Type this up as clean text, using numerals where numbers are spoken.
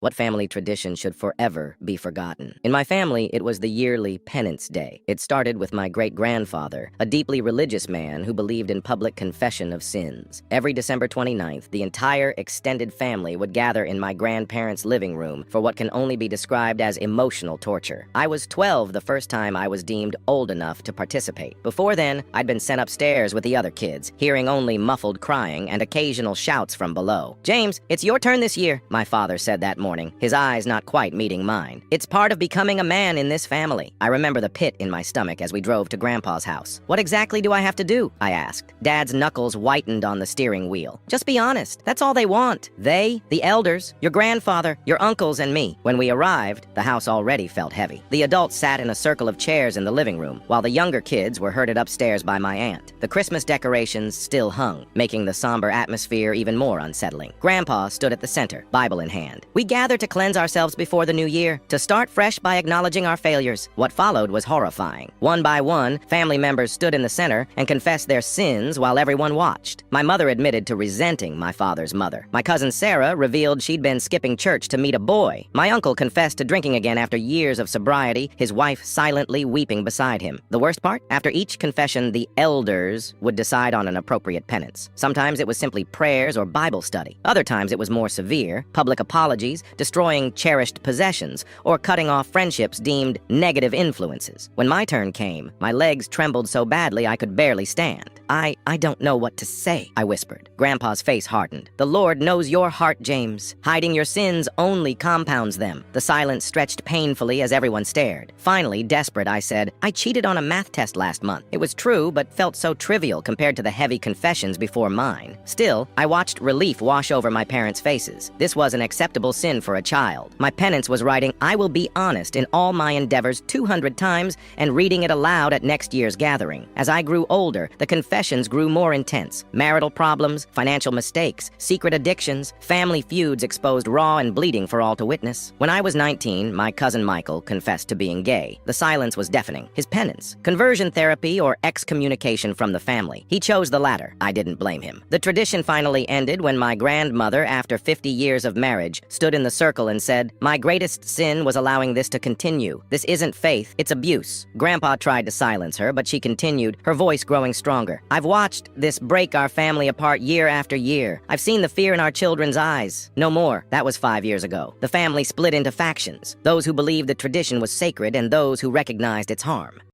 What family tradition should forever be forgotten? In my family, it was the yearly penance day. It started with my great-grandfather, a deeply religious man who believed in public confession of sins. Every December 29th, the entire extended family would gather in my grandparents' living room for what can only be described as emotional torture. I was 12 the first time I was deemed old enough to participate. Before then, I'd been sent upstairs with the other kids, hearing only muffled crying and occasional shouts from below. "James, it's your turn this year," my father said that morning, his eyes not quite meeting mine. "It's part of becoming a man in this family." I remember the pit in my stomach as we drove to Grandpa's house. "What exactly do I have to do?" I asked. Dad's knuckles whitened on the steering wheel. "Just be honest. That's all they want. They, the elders, your grandfather, your uncles, and me." When we arrived, the house already felt heavy. The adults sat in a circle of chairs in the living room, while the younger kids were herded upstairs by my aunt. The Christmas decorations still hung, making the somber atmosphere even more unsettling. Grandpa stood at the center, Bible in hand. "We gather to cleanse ourselves before the new year, to start fresh by acknowledging our failures." What followed was horrifying. One by one, family members stood in the center and confessed their sins while everyone watched. My mother admitted to resenting my father's mother. My cousin Sarah revealed she'd been skipping church to meet a boy. My uncle confessed to drinking again after years of sobriety, his wife silently weeping beside him. The worst part? After each confession, the elders would decide on an appropriate penance. Sometimes it was simply prayers or Bible study. Other times it was more severe, public apologies, destroying cherished possessions, or cutting off friendships deemed negative influences. When my turn came, my legs trembled so badly I could barely stand. I don't know what to say," I whispered. Grandpa's face hardened. "The Lord knows your heart, James. Hiding your sins only compounds them." The silence stretched painfully as everyone stared. Finally, desperate, I said, "I cheated on a math test last month. It was true, but felt so trivial compared to the heavy confessions before mine." Still, I watched relief wash over my parents' faces. This was an acceptable sin for a child. My penance was writing, "I will be honest in all my endeavors" 200 times and reading it aloud at next year's gathering. As I grew older, the confessions grew more intense. Marital problems, financial mistakes, secret addictions, family feuds exposed raw and bleeding for all to witness. When I was 19, my cousin Michael confessed to being gay. The silence was deafening. His penance: conversion therapy or excommunication from the family. He chose the latter. I didn't blame him. The tradition finally ended when my grandmother, after 50 years of marriage, stood in the circle and said, "My greatest sin was allowing this to continue. This isn't faith, it's abuse." Grandpa tried to silence her, but she continued, her voice growing stronger. "I've watched this break our family apart year after year. I've seen the fear in our children's eyes. No more." That was 5 years ago. The family split into factions, those who believed the tradition was sacred and those who recognized its harm.